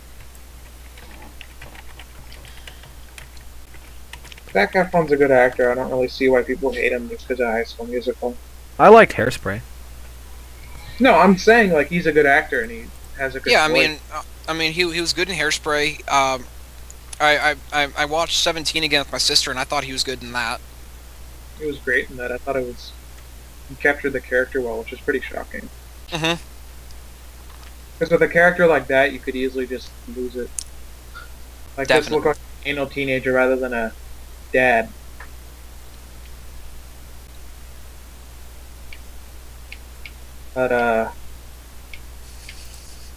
Zac Efron's a good actor. I don't really see why people hate him just because of High School Musical. I liked Hairspray. No, I'm saying like he's a good actor and he has a good. Yeah, voice. I mean, he was good in Hairspray. I watched 17 again with my sister, and I thought he was good in that. He was great in that. I thought he captured the character well, which is pretty shocking. Mm-hmm. Because with a character like that, you could easily just lose it. Like this look like an anal teenager rather than a dad. But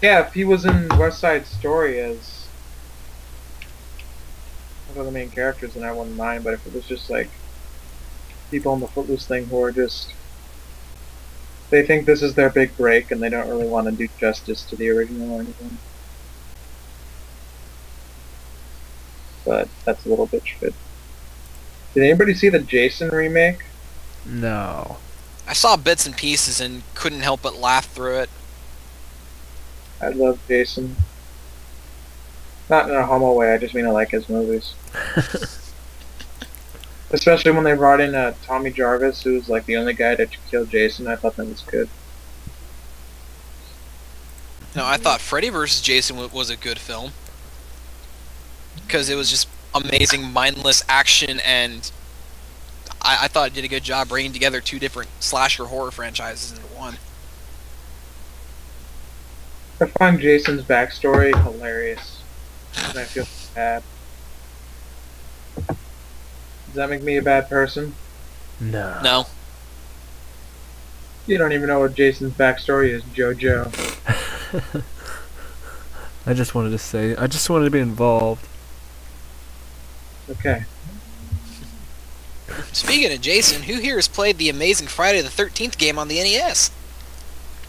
yeah, if he was in West Side Story as one of the main characters, then I wouldn't mind. But if it was just like people in the Footloose thing who are just they think this is their big break and they don't really want to do justice to the original or anything. But that's a little bit shit. Did anybody see the Jason remake? No. I saw bits and pieces and couldn't help but laugh through it. I love Jason. Not in a homo way, I just mean I like his movies. Especially when they brought in Tommy Jarvis, who's like the only guy to kill Jason. I thought that was good. No, I thought Freddy vs. Jason was a good film. Because it was just amazing, mindless action, and I thought it did a good job bringing together two different slasher horror franchises into one. I find Jason's backstory hilarious, and I feel bad. Does that make me a bad person? No. No. You don't even know what Jason's backstory is, JoJo. I just wanted to be involved. Okay. Speaking of Jason, who here has played the amazing Friday the 13th game on the NES?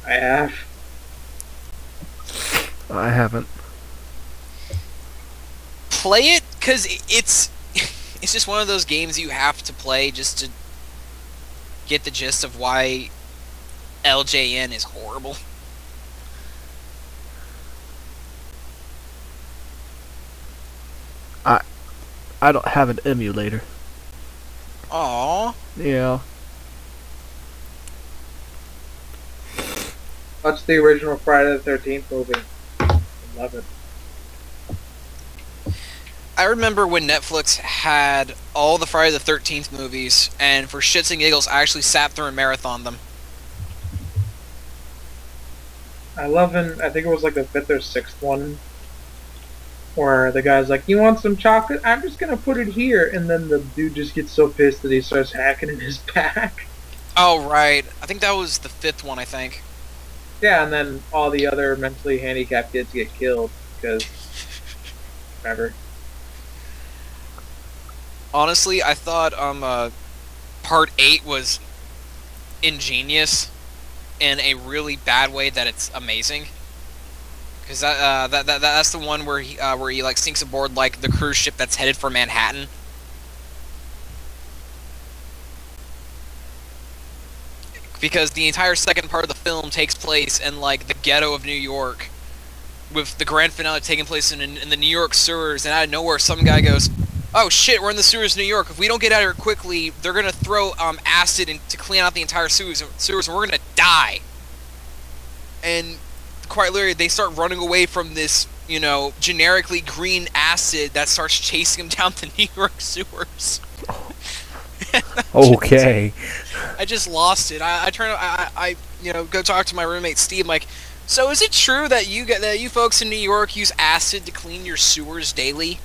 I have. I haven't. Play it, because it's just one of those games you have to play just to get the gist of why LJN is horrible. I don't have an emulator. Aww. Yeah. Watch the original Friday the 13th movie. I love it. I remember when Netflix had all the Friday the 13th movies, and for shits and giggles, I actually sat through and marathoned them. I love I think it was like the 5th or 6th one, where the guy's like, "You want some chocolate? I'm just gonna put it here," and then the dude just gets so pissed that he starts hacking in his back. Oh, right. I think that was the 5th one, I think. Yeah, and then all the other mentally handicapped kids get killed, because... whatever. Honestly, I thought Part 8 was ingenious in a really bad way that it's amazing. Because that's the one where he like sinks aboard like the cruise ship that's headed for Manhattan. Because the entire second part of the film takes place in like the ghetto of New York, with the grand finale taking place in the New York sewers, and out of nowhere some guy goes, "Oh shit, we're in the sewers of New York. If we don't get out of here quickly, they're gonna throw acid to clean out the entire sewers, and we're gonna die." And quite literally, they start running away from this, you know, generically green acid that starts chasing them down the New York sewers. Okay. I just lost it. I you know, go talk to my roommate Steve. I'm like, so is it true that you folks in New York use acid to clean your sewers daily?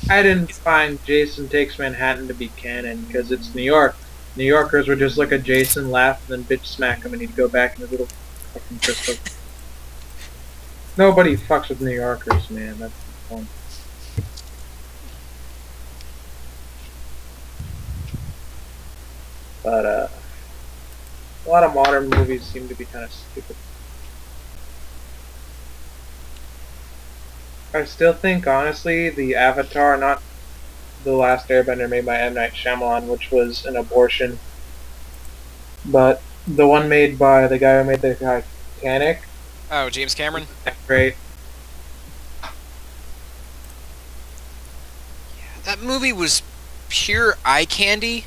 I didn't find Jason Takes Manhattan to be canon, because it's New York. New Yorkers would just look at Jason, laugh, and then bitch smack him, and he'd go back in his little fucking crystal. Nobody fucks with New Yorkers, man. That's the point. But, a lot of modern movies seem to be kind of stupid. I still think, honestly, the Avatar, not The Last Airbender made by M. Night Shyamalan, which was an abortion, but the one made by the guy who made the Titanic Oh, James Cameron? Great. That movie was pure eye candy.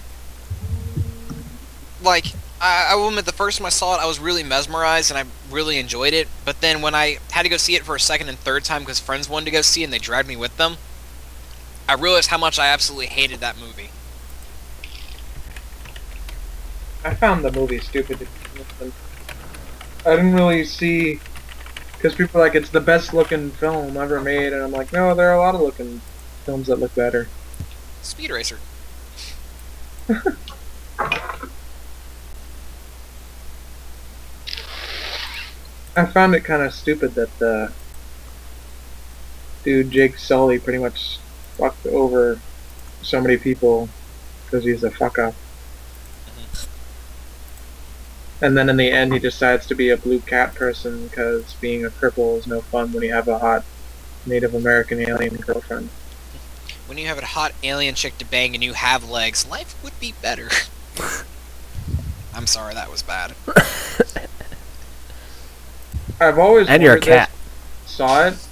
Like, I will admit, the first time I saw it, I was really mesmerized, and I really enjoyed it. But then when I had to go see it for a second and third time because friends wanted to go see it and they dragged me with them, I realized how much I absolutely hated that movie. I found the movie stupid. I didn't really see... Because people are like, it's the best looking film ever made, and I'm like, no, there are a lot of looking films that look better. Speed Racer. I found it kind of stupid that the dude Jake Sully pretty much fucked over so many people because he's a fuck up. And then in the end he decides to be a blue cat person because being a cripple is no fun when you have a hot Native American alien girlfriend. When you have a hot alien chick to bang and you have legs, life would be better. I'm sorry, that was bad. I've always And you're a wondered cat. this, saw it,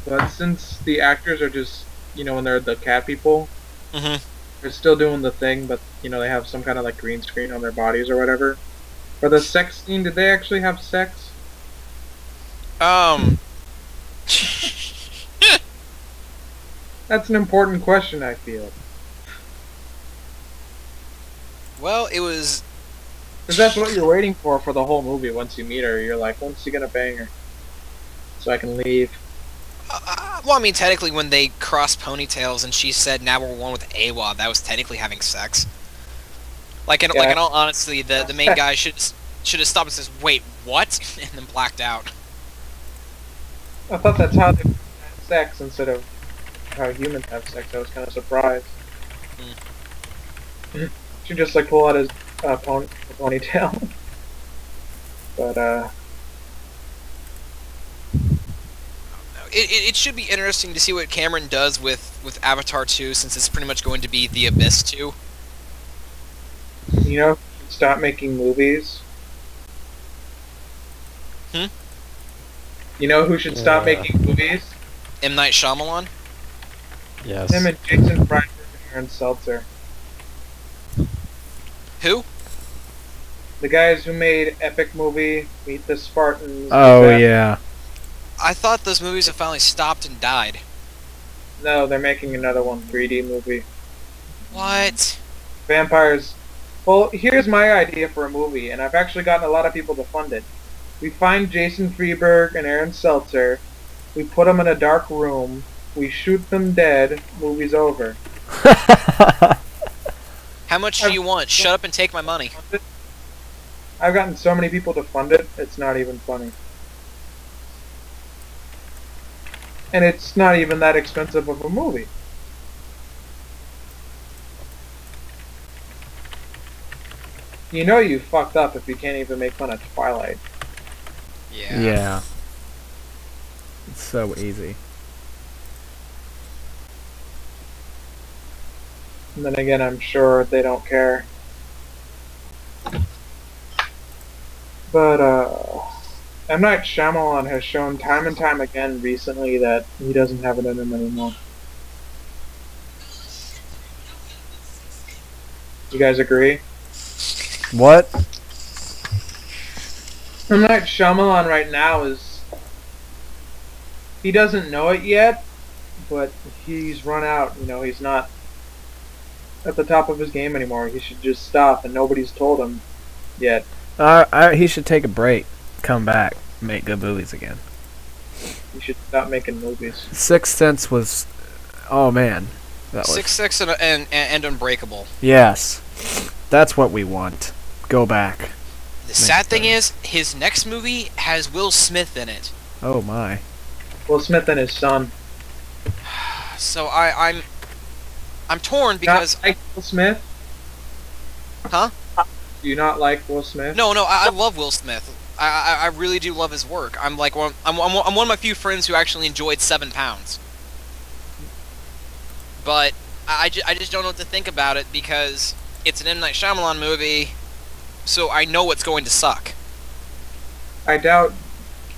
but since the actors are just, you know, when they're the cat people, they're still doing the thing, but, you know, they have some kind of, like, green screen on their bodies or whatever. For the sex scene, did they actually have sex? That's an important question, I feel. Well, it was... Because that's what you're waiting for the whole movie once you meet her. You're like, when's he gonna bang her? So I can leave. well, I mean, technically, when they crossed ponytails and she said, now we're one with AWA, that was technically having sex. Like, in all honesty, the main guy should have stopped and says, wait, what? And then blacked out. I thought that's how they have sex instead of how humans have sex. I was kind of surprised. She just, like, pull out his ponytail. But, It should be interesting to see what Cameron does with Avatar 2, since it's pretty much going to be The Abyss 2. you know, stop making movies. You know who should stop making movies? M. Night Shyamalan? Yes. Him and Jason Feinberg and Aaron Seltzer. Who? The guys who made Epic Movie, Meet the Spartans. Oh, yeah. I thought those movies have finally stopped and died. No, they're making another one, 3D movie. What? Vampires. Well, here's my idea for a movie, and I've actually gotten a lot of people to fund it. We find Jason Freeberg and Aaron Seltzer, we put them in a dark room, we shoot them dead, movie's over. How much do you want? Shut up and take my money. I've gotten so many people to fund it, it's not even funny. And it's not even that expensive of a movie. You know you fucked up if you can't even make fun of Twilight. Yeah. Yeah. It's so easy. And then again, I'm sure they don't care. But, M. Night Shyamalan has shown time and time again recently that he doesn't have it in him anymore. You guys agree? What? M. Night Shyamalan right now is... He doesn't know it yet, but he's run out. You know, he's not at the top of his game anymore. He should just stop, and nobody's told him yet. He should take a break, come back, make good movies again. He should stop making movies. Sixth Sense was... Oh, man. That was... 6'6" and Unbreakable. Yes. That's what we want. Go back. The sad thing is, his next movie has Will Smith in it. Oh, my. Will Smith and his son. So I'm torn because... Not like Will Smith? Huh? Do you not like Will Smith? No, I love Will Smith. I really do love his work. I'm like I'm one of my few friends who actually enjoyed 7 Pounds. But I just don't know what to think about it because it's an M. Night Shyamalan movie, so I know it's going to suck. I doubt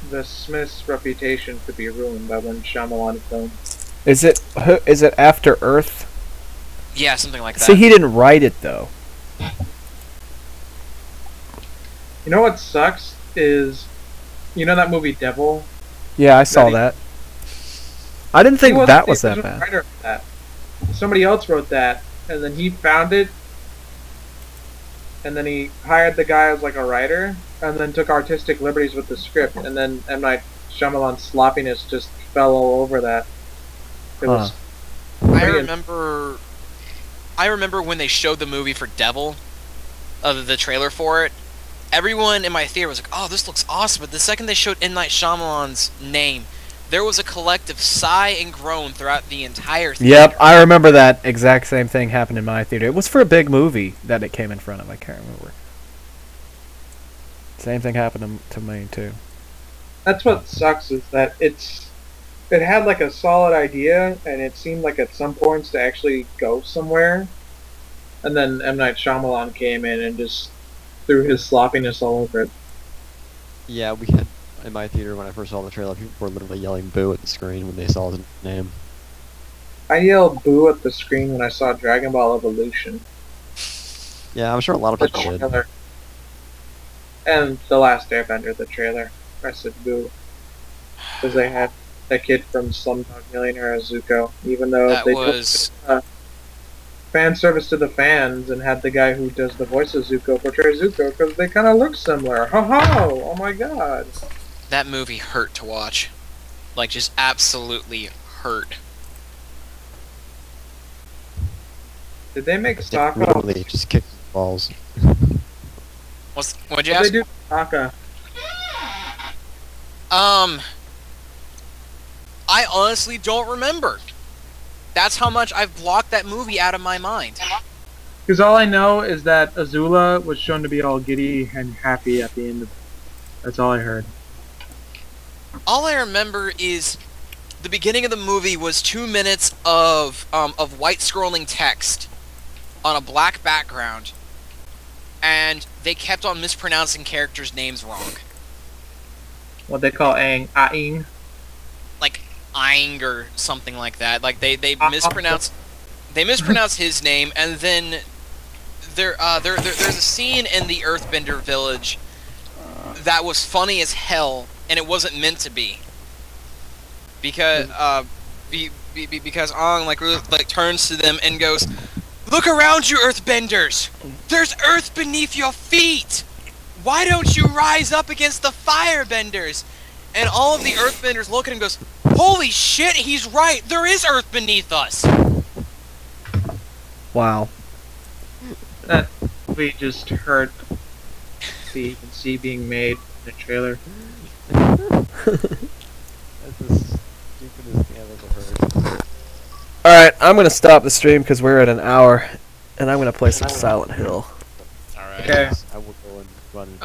the Smiths' reputation could be ruined by one Shyamalan film. Is it After Earth? Yeah, something like that. See, he didn't write it though. You know what sucks is, you know that movie Devil? Yeah, I saw that. I didn't think that was that bad. Writer of that. Somebody else wrote that, and then he found it, and then he hired the guy as like a writer, and then took artistic liberties with the script, and then M. Night Shyamalan's sloppiness just fell all over that. It was. I remember when they showed the movie for Devil, the trailer for it. Everyone in my theater was like, "Oh, this looks awesome!" But the second they showed M. Night Shyamalan's name, there was a collective sigh and groan throughout the entire theater. Yep, I remember that exact same thing happened in my theater. It was for a big movie that it came in front of. I can't remember. Same thing happened to me too. That's what sucks is that it had like a solid idea, and it seemed like at some points to actually go somewhere, and then M. Night Shyamalan came in and just threw his sloppiness all over it. Yeah, we had in my theater when I first saw the trailer, people were literally yelling "boo" at the screen when they saw his name. I yelled "boo" at the screen when I saw Dragon Ball Evolution. Yeah, I'm sure a lot of The people did. trailer. And The Last Airbender, the trailer. I said "boo" because they had that kid from Slumdog Millionaire as Zuko, even though That they was took fan service to the fans and had the guy who does the voice of Zuko portray Zuko because they kind of look similar. Ha ha! Oh my god! that movie hurt to watch, like just absolutely hurt. Did they make Yeah, Sokka? literally just kicked balls. What'd you What ask? did they do to Sokka? I honestly don't remember. That's how much I've blocked that movie out of my mind. Because all I know is that Azula was shown to be all giddy and happy at the end of it. That's all I heard. All I remember is the beginning of the movie was 2 minutes of white scrolling text on a black background, and they kept on mispronouncing characters' names wrong. What they call Aang. Like Aang or something like that. Like they mispronounced his name, and then there's a scene in the Earthbender village that was funny as hell, and it wasn't meant to be. Because because Aang like turns to them and goes, "Look around you, Earthbenders! There's earth beneath your feet! Why don't you rise up against the Firebenders?" And all of the Earthbenders look at him and goes, "Holy shit, he's right! There is earth beneath us!" Wow. That we just heard the sea being made in the trailer. That's the stupidest thing I've ever heard. Alright, I'm going to stop the stream because we're at an hour, and I'm going to play some Silent Hill. Alright. Okay. I will go and run and